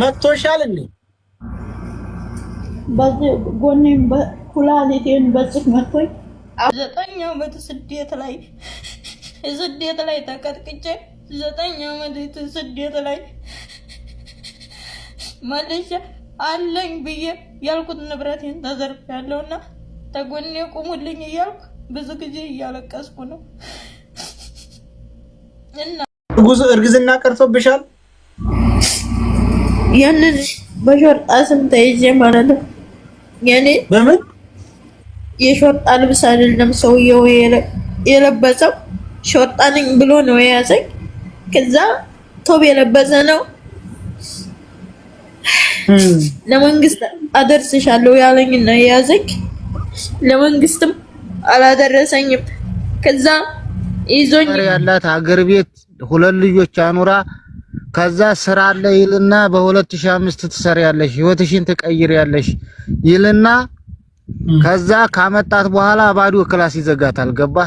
መጥቶሻል እንዴ? በዚህ ጎኔም በኩላሊቴን በዚህ መጥቶኝ 9 ዓመት ስደት ላይ ተቀጥቅጬ 9 ዓመት ስደት ላይ መልሼ አለኝ ብዬ ያልኩት ንብረቴን ተዘርፌያለሁና ተጎኔ ቁሙልኝ እያልኩ ብዙ ጊዜ እያለቀስኩ ነው። እና እርግዝና ቀርቶብሻል? ያንን በሾርጣ ስም ተይዤ ማለት ነው። ያኔ በምን የሾርጣ ልብስ አይደለም ሰውየው የለበሰው ሾርጣ ነኝ ብሎ ነው የያዘኝ። ከዛ ቶብ የለበሰ ነው ለመንግስት አደርስሻለሁ ያለኝና የያዘኝ ለመንግስትም አላደረሰኝም። ከዛ ይዞኝ ያላት ሀገር ቤት 2 ልጆች አኑራ ከዛ ስራ አለ ይልና በ2005 ትሰሪያለሽ ህይወትሽን ትቀይሪያለሽ ይልና ከዛ ካመጣት በኋላ ባዶ ክላስ ይዘጋታል። ገባ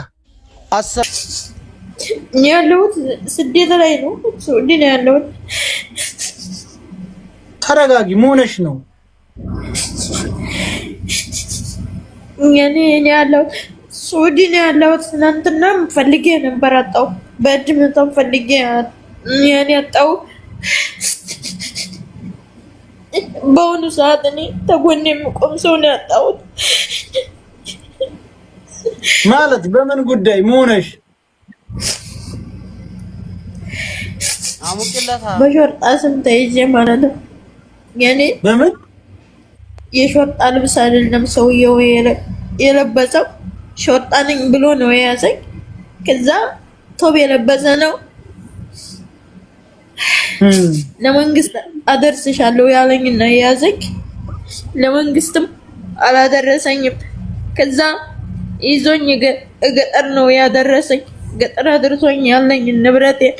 ያለሁት ስደት ላይ ነው። ሱዲ ነው ያለሁት። ተረጋጊ። መሆንሽ ነው እኔ ያለሁት ሱዲ ነው ያለሁት። ትናንትና ፈልጌ ነበር አጣው። በእጅ መጣው ፈልጌ ያኔ አጣው። በአሁኑ ሰዓት እኔ ተጎኔ የምቆም ሰው ነው ያጣሁት። ማለት በምን ጉዳይ መሆንሽ? በሾርጣ ስም ተይዤ ማለት ነው። ያኔ በምን የሾርጣ ልብስ አይደለም ሰውየው የለበሰው ሾርጣ ነኝ ብሎ ነው የያዘኝ። ከዛ ቶብ የለበሰ ነው ለመንግስት አደርስሻለሁ ያለኝና የያዘኝ ለመንግስትም አላደረሰኝም። ከዛ ይዞኝ ገጠር ነው ያደረሰኝ። ገጠር አድርሶኝ ያለኝ ንብረቴን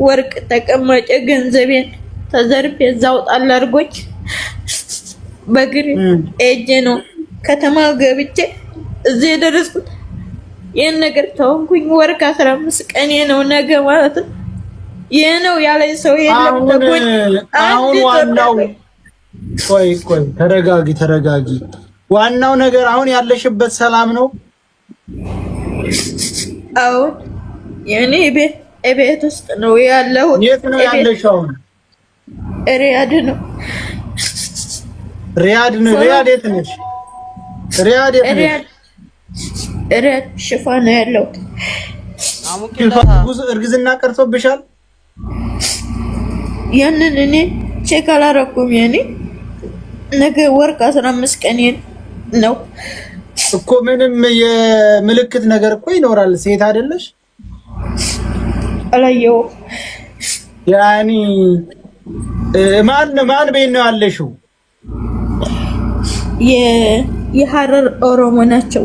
ወርቅ ተቀማጭ ገንዘቤን ተዘርፌ እዛው ጣል አድርጎኝ በግር ኤጄ ነው ከተማ ገብቼ እዚህ የደረስኩት። ይሄን ነገር ተወንኩኝ። ወርቅ 15 ቀኔ ነው ነገ ማለት ነው። ይሄ ነው ያለኝ ሰው የለም። አሁን ዋናው ቆይ ተረጋጊ። ዋናው ነገር አሁን ያለሽበት ሰላም ነው? አሁን የኔ ቤት ውስጥ ነው ያለው። የት ነው ያለሽው? ሪያድ ነው። ሪያድ የት ነሽ? ሪያድ ሽፋ ነው ያለው። እርግዝና ቀርቶብሻል? ያንን እኔ ቼክ አላረኩም። ያኔ ነገ ወርቅ 15 ቀን ነው እኮ። ምንም የምልክት ነገር እኮ ይኖራል። ሴት አይደለሽ? አላየው። ያኒ ማን ቤት ነው ያለሽው? የሐረር ኦሮሞ ናቸው።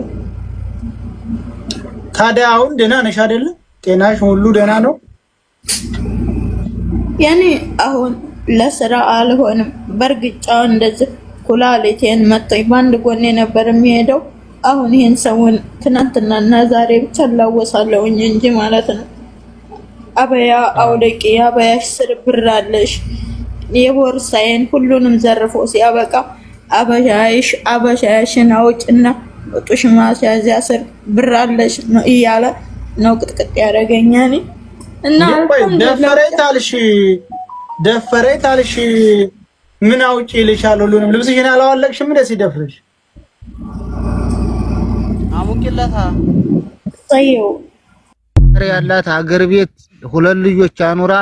ታዲያ አሁን ደህና ነሽ አይደለ? ጤናሽ ሁሉ ደህና ነው? ያኔ አሁን ለስራ አልሆንም። በርግጫ እንደዚህ ኩላሊቴን መጥቶኝ በአንድ ጎኔ ነበር የሚሄደው። አሁን ይሄን ሰሞን ትናንትናና ዛሬ ብቻ ላወሳለሁኝ እንጂ ማለት ነው። አበያ አውደቂ፣ አበያሽ ስር ብር አለሽ፣ የቦርሳዬን ሁሉንም ዘርፎ ሲያበቃ አበሻሽን አውጭና ወጡሽ ማስያዣ ስር ብር አለሽ ነው እያለ ነው ቅጥቅጥ ያደረገኛል። እና ደፈረኝ ታልሽ ምን አውጪ ይልሻል? ሁሉንም ልብስሽን አላወለቅሽም እንደ ሲደፍርሽ አሙቂላታ ታየው ያላት ሀገር ቤት 2 ልጆች አኑራ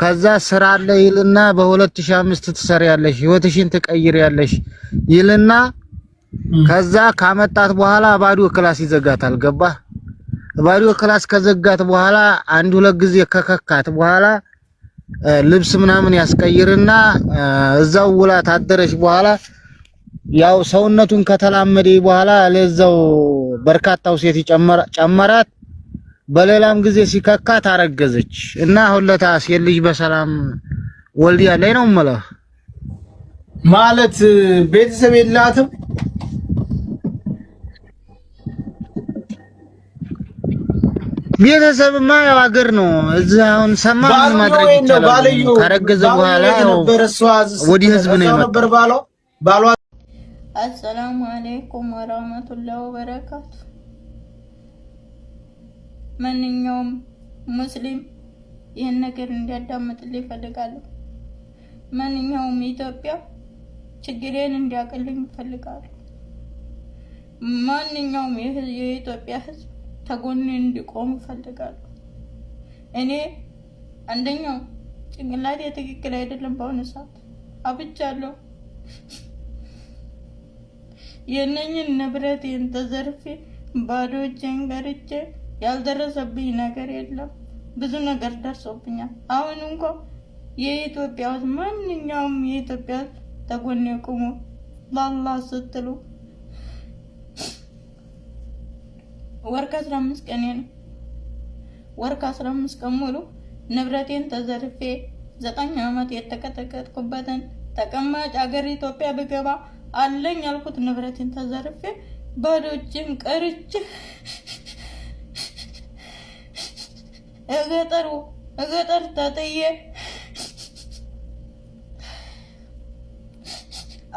ከዛ ስራ አለ ይልና በ2005 ትሰሪያለሽ ህይወትሽን ትቀይሪያለሽ ይልና ከዛ ካመጣት በኋላ ባዶ ክላስ ይዘጋታል። ገባ? ባዶ ክላስ ከዘጋት በኋላ 1-2 ጊዜ ከከካት በኋላ ልብስ ምናምን ያስቀይርና እዛው ውላ ታደረች። በኋላ ያው ሰውነቱን ከተላመደ በኋላ ለዛው በርካታው ሴት ጨመራት። በሌላም ጊዜ ሲከካት አረገዘች እና ሁለታ ሴት ልጅ በሰላም ወልዲያ ላይ ነው ማለት ማለት ቤተሰብ የላትም። ቤተሰብማ ያው አገር ነው። እዚህ አሁን ሰማን ማድረግ ይችላል። ካረገዘ በኋላ ወዲህ ህዝብ ነው ነበር ባሏ። አሰላሙ አለይኩም ወራህመቱላሂ ወበረካቱ። ማንኛውም ሙስሊም ይሄን ነገር እንዲያዳምጥልኝ እፈልጋለሁ። ማንኛውም ኢትዮጵያ ችግሬን እንዲያቀልኝ እፈልጋለሁ። ማንኛውም የኢትዮጵያ ህዝብ ተጎኔ እንዲቆም እፈልጋለሁ። እኔ አንደኛው ጭንቅላቴ ትክክል አይደለም። በአሁኑ ሰዓት አብቻለሁ። የነኝን ንብረቴን ተዘርፌ ባዶ እጄን ቀርቼ ያልደረሰብኝ ነገር የለም። ብዙ ነገር ደርሶብኛል። አሁን እንኳን የኢትዮጵያ ማንኛውም የኢትዮጵያ ተጎኔ ቁሙ ለአላህ ስትሉ። ወር ከ15 ቀን ነው። ወር ከ15 ቀን ሙሉ ንብረቴን ተዘርፌ 9 ዓመት የተቀጠቀጥኩበትን ተቀማጭ አገር ኢትዮጵያ ብገባ አለኝ ያልኩት ንብረቴን ተዘርፌ ባዶ እጄን ቀርቼ እገጠር ተጥዬ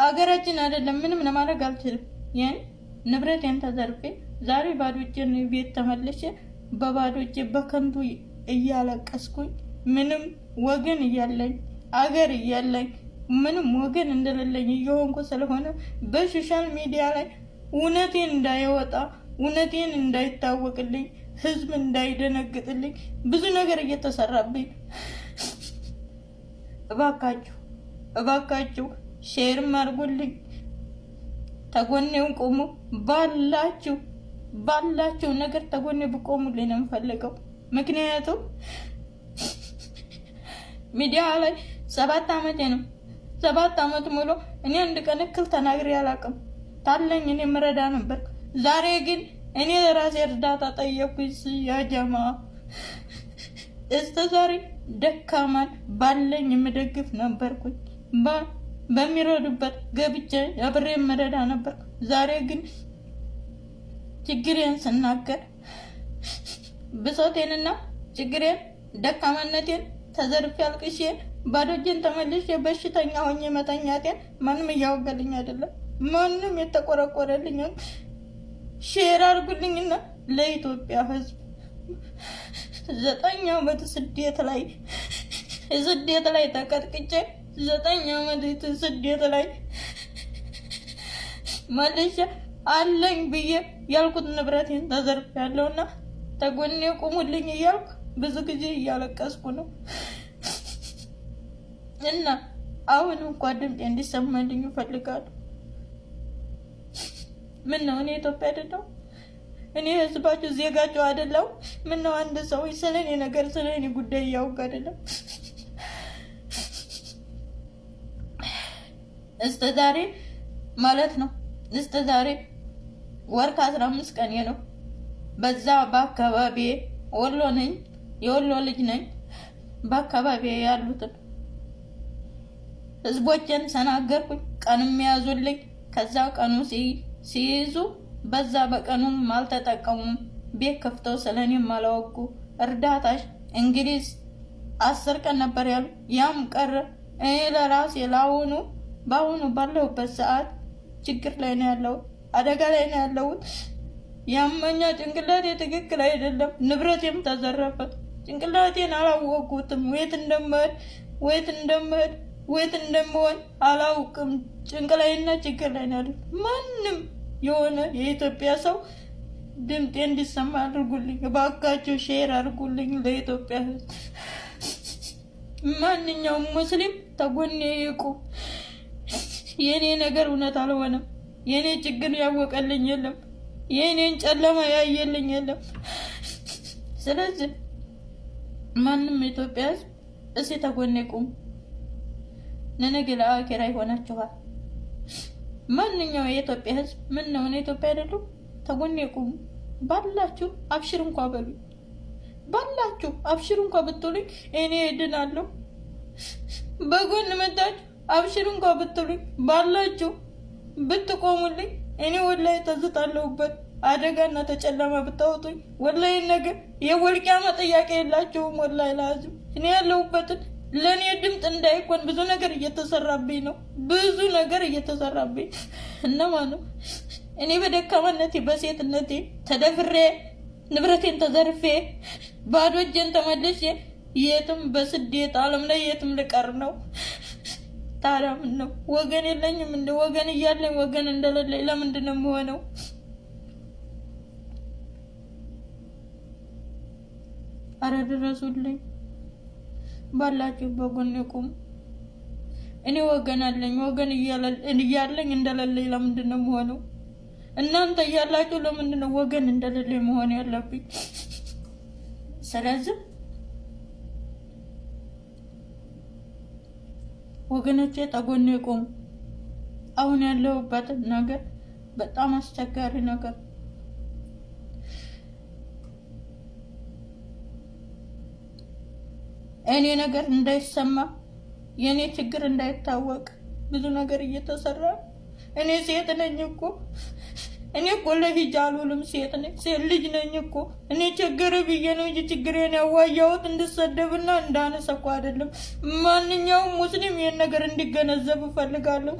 አገራችን አይደለም ምንም ለማድረግ አልችልም። ያን ንብረቴን ተዘርፌ ዛሬ ባዶ እጄን ቤት ተመልሼ በባዶ እጄ በከንቱ እያለቀስኩኝ ምንም ወገን እያለኝ አገር እያለኝ ምንም ወገን እንደሌለኝ እየሆንኩ ስለሆነ በሶሻል ሚዲያ ላይ እውነቴን እንዳይወጣ እውነቴን እንዳይታወቅልኝ ህዝብ እንዳይደነግጥልኝ ብዙ ነገር እየተሰራብኝ፣ እባካችሁ ሼርም አድርጉልኝ። ተጎኔው ቆሙ። ባላችሁ ነገር ተጎኔ ብቆሙልኝ ነው የምፈልገው። ምክንያቱም ሚዲያ ላይ 7 ዓመቴ ነው። 7 ዓመት ሙሉ እኔ አንድ ቀን እክል ተናግሬ አላውቅም። ታለኝ እኔ ምረዳ ነበር። ዛሬ ግን እኔ ለራሴ እርዳታ ጠየቅኩኝ። ያጀማ እስከ ዛሬ ደካማን ባለኝ የምደግፍ ነበርኩኝ። በሚረዱበት ገብቼ አብሬ ምረዳ ነበር። ዛሬ ግን ችግሬን ስናገር ብሶቴንና ችግሬን ደካማነቴን ተዘርፌ አልቅሼ ባዶ እጄን ተመልሼ በሽተኛ ሆኜ መተኛቴን ማንም እያወገልኝ አይደለም። ማንም የተቆረቆረልኝ ሼር አድርጉልኝና ለኢትዮጵያ ህዝብ 9 ዓመት ስደት ላይ ተቀጥቅጬ 9 ዓመት ስደት ላይ መልሼ አለኝ ብዬ ያልኩት ንብረቴን ተዘርፌያለሁና ተጎኔ ቁሙልኝ እያልኩ ብዙ ጊዜ እያለቀስኩ ነው። እና አሁን እንኳን ድምጤ እንዲሰማልኝ እፈልጋለሁ። ምን ነው እኔ ኢትዮጵያ አይደለሁ? እኔ ህዝባችሁ ዜጋችሁ አይደለሁ? ምን ነው አንድ ሰው ስለኔ ነገር ስለኔ ጉዳይ ያውቅ አይደለም? እስከ ዛሬ ማለት ነው እስከ ዛሬ ወር ከ15 ቀን ነው። በዛ በአካባቢ ወሎ ነኝ፣ የወሎ ልጅ ነኝ። በአካባቢ ያሉትን ህዝቦችን ሰናገርኩኝ። ቀንም ያዙልኝ። ከዛ ቀኑ ሲይዙ በዛ በቀኑም አልተጠቀሙም። ቤት ከፍተው ስለኔም አላወቁ። እርዳታሽ እንግሊዝ 10 ቀን ነበር ያሉ፣ ያም ቀረ። እኔ ለራሴ በአሁኑ ባለሁበት ሰዓት ችግር ላይ ነው ያለው፣ አደጋ ላይ ነው ያለሁት። ያመኛ ጭንቅላቴ ትክክል አይደለም። ንብረቴም ተዘረፈ። ጭንቅላቴን አላወቁትም። ወይት እንደምሆን አላውቅም። ጭንቅላይና ችግር ላይ ነው ያለው። ማንም የሆነ የኢትዮጵያ ሰው ድምጤ እንዲሰማ አድርጉልኝ እባካችሁ። ሼር አድርጉልኝ ለኢትዮጵያ ህዝብ። ማንኛውም ሙስሊም ተጎኔ ይቁም። የኔ ነገር እውነት አልሆነም። የኔ ችግር ያወቀልኝ የለም። የኔን ጨለማ ያየልኝ የለም። ስለዚህ ማንም የኢትዮጵያ ህዝብ እስኪ ተጎኔ ቁም። ለነገ ለአኺራ ይሆናችኋል። ማንኛው የኢትዮጵያ ህዝብ ምን ነው እኔ ኢትዮጵያ አይደለሁ? ተጎኔ ቁም። ባላችሁ አብሽር እንኳን በሉኝ። ባላችሁ አብሽር እንኳን ብትሉኝ እኔ እድናለሁ። በጎን መጣችሁ አብሽር እንኳን ብትሉኝ ባላችሁ ብትቆሙልኝ እኔ ወላሂ ተዝታለሁበት አደጋና ተጨለማ ብታወጡኝ ወላሂ ነገር የወልቂያ መጠያቄ የላቸውም። ወላሂ ላዝም እኔ ያለሁበትን ለኔ ድምጽ እንዳይኮን ብዙ ነገር እየተሰራብኝ ነው። ብዙ ነገር እየተሰራብኝ እና ማለት እኔ በደካማነቴ በሴትነቴ ተደፍሬ ንብረቴን ተዘርፌ ባዶ እጄን ተመልሼ የትም በስደት ዓለም ላይ የትም ልቀር ነው። ታዲያ ምን ነው ወገን የለኝም? እንደ ወገን እያለኝ ወገን እንደሌለኝ ለምንድን ነው የምሆነው? አረ ድረሱልኝ ባላችሁ በጎኔ ቁሙ። እኔ ወገን አለኝ። ወገን እያለኝ እንደሌለኝ ለምንድን ነው የምሆነው? እናንተ እያላችሁ ለምንድን ነው ወገን እንደሌለኝ መሆን ያለብኝ? ስለዚህ ወገኖቼ ተጎኔ ቁሙ። አሁን ያለሁበት ነገር በጣም አስቸጋሪ ነገር እኔ ነገር እንዳይሰማ የኔ ችግር እንዳይታወቅ ብዙ ነገር እየተሰራ እኔ ሴት ነኝ እኮ እኔ እኮ ለሂጅ አልውልም። ሴት ነኝ፣ ሴት ልጅ ነኝ እኮ እኔ ችግር ብዬ ነው እንጂ ችግሬን ያዋያሁት እንድሰደብና እንዳነሳ እኮ አይደለም። ማንኛውም ሙስሊም ይሄን ነገር እንዲገነዘብ እፈልጋለሁ።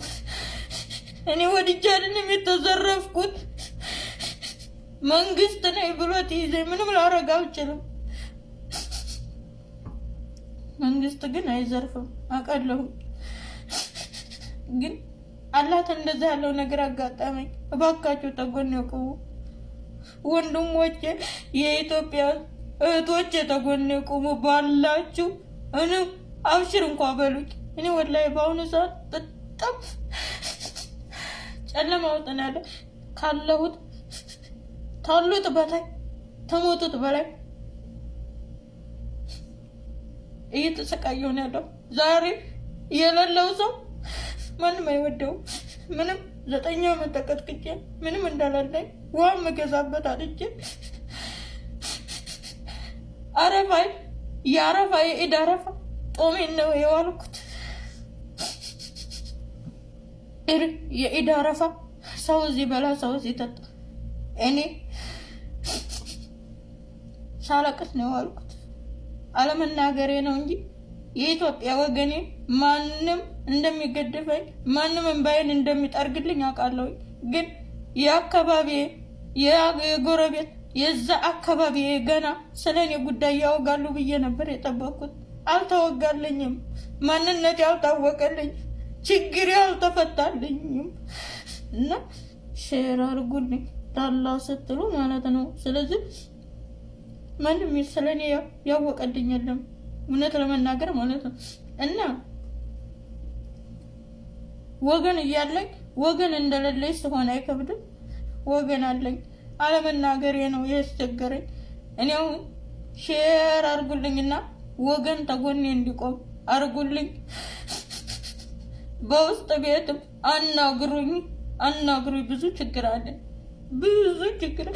እኔ ወድጄ አይደለም የተዘረፍኩት። መንግስት ነኝ ብሎት ይዘኝ ምንም ላደርግ አልችልም። መንግስት ግን አይዘርፍም አውቃለሁ። ግን አላህ እንደዛ ያለው ነገር አጋጠመኝ። እባካችሁ ተጎኔ ቁሙ ወንድሞቼ፣ የኢትዮጵያ እህቶቼ ተጎኔ ቁሙ ባላችሁ። እኔ አብሽር እንኳን በሉኝ። እኔ ወላሂ በአሁኑ ሰዓት በጣም ጨለማ ውስጥ ነው ያለው። ካለሁት ታሉት በላይ ተሞቱት በላይ እየተሰቃየሁ ነው ያለው። ዛሬ የሌለው ሰው ማንም አይወደውም። ምንም 9 ዓመት ተቀጥቅጬ ምንም እንዳላለኝ ውሃ መገዛበት አጥቼ አረፋይ የአረፋ የኢድ አረፋ ጦሜን ነው የዋልኩት። የኢድ አረፋ ሰው እዚህ በላ ሰው እዚህ ጠጣ። እኔ ሳለቅስ ነው የዋልኩት። አለመናገሬ ነው እንጂ የኢትዮጵያ ወገኔ ማንም እንደሚገድፈኝ ማንም እንባዬን እንደሚጠርግልኝ አውቃለሁ። ግን የአካባቢ የጎረቤት የዛ አካባቢ ገና ስለኔ ጉዳይ ያወጋሉ ብዬ ነበር የጠበቅኩት። አልተወጋልኝም። ማንነቴ አልታወቀልኝ። ችግሬ አልተፈታልኝም። እና ሼር አድርጉልኝ ታላ ስትሉ ማለት ነው። ስለዚህ ማንም ስለኔ ያወቀልኝ የለም እውነት ለመናገር ማለት ነው። እና ወገን እያለኝ ወገን እንደሌለኝ ሲሆን አይከብድም። ወገን አለኝ። አለመናገሬ ነው ያስቸገረኝ። እኔ አሁን ሼር አድርጉልኝና ወገን ተጎኔ እንዲቆም አድርጉልኝ። በውስጥ ቤትም አናግሩኝ። ብዙ ችግር አለ። ብዙ ችግር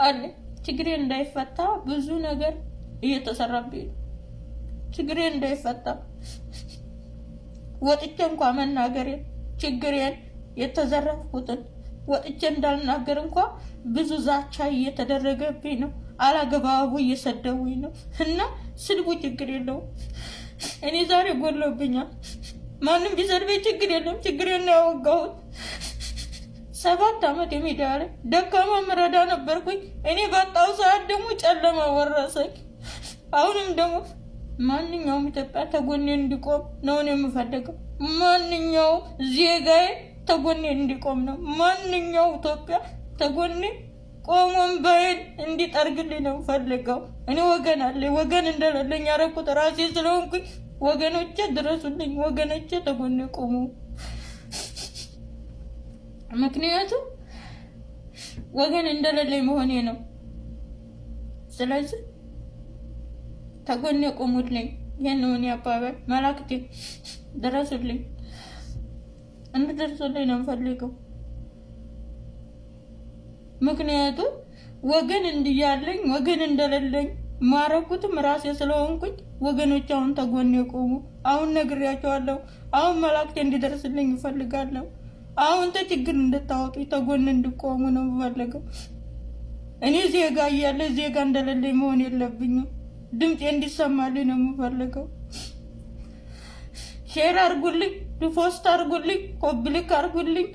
አለ። ችግሬ እንዳይፈታ ብዙ ነገር እየተሰራብኝ ነው። ችግሬ እንዳይፈታ ወጥቼ እንኳን መናገሬ ችግሬን የተዘረፍኩትን ወጥቼ እንዳልናገር እንኳን ብዙ ዛቻ እየተደረገብኝ ነው። አላገባቡ እየሰደቡኝ ነው። እና ስድቡ ችግር የለውም። እኔ ዛሬ ጎሎብኛል። ማንም ቢሰድበኝ ችግር የለም። ችግሬን ነው ያወጋሁት። 7 ዓመት የሚዲያ ላይ ደካማ ምረዳ ነበርኩኝ። እኔ ባጣው ሰዓት ደግሞ ጨለማ ወረሰኝ። አሁንም ደግሞ ማንኛውም ኢትዮጵያ ተጎኔ እንዲቆም ነው የምፈልገው። ማንኛውም ዜጋዬ ተጎኔ እንዲቆም ነው። ማንኛውም ኢትዮጵያ ተጎኔ ቆሞን በይን እንዲጠርግልኝ ነው የምፈልገው። እኔ ወገን አለኝ። ወገን እንደሌለኝ ያደረኩት ራሴ ስለሆንኩኝ ወገኖቼ ድረሱልኝ። ወገኖቼ ተጎኔ ቆሙ። ምክንያቱም ወገን እንደሌለኝ መሆኔ ነው። ስለዚህ ተጎኔ ቆሙልኝ። የነውን ያባባል መላክቴ ድረሱልኝ። እንድደርሱልኝ ነው የምፈልገው። ምክንያቱም ወገን እንዲያለኝ ወገን እንደሌለኝ ማረኩትም ራሴ ስለሆንኩኝ ወገኖች አሁን ተጎኔ ቆሙ። አሁን ነግሬያቸዋለሁ። አሁን መላክቴ እንዲደርስልኝ እፈልጋለሁ። አሁን ተችግር እንድታወጡ ተጎን እንድቆሙ ነው የምፈልገው። እኔ ዜጋ እያለ ዜጋ እንደሌለኝ መሆን የለብኝም። ድምጤ እንዲሰማልኝ ነው የምፈልገው። ሼር አድርጉልኝ፣ ሪፖስት አድርጉልኝ፣ ኮፒ ሊንክ አድርጉልኝ።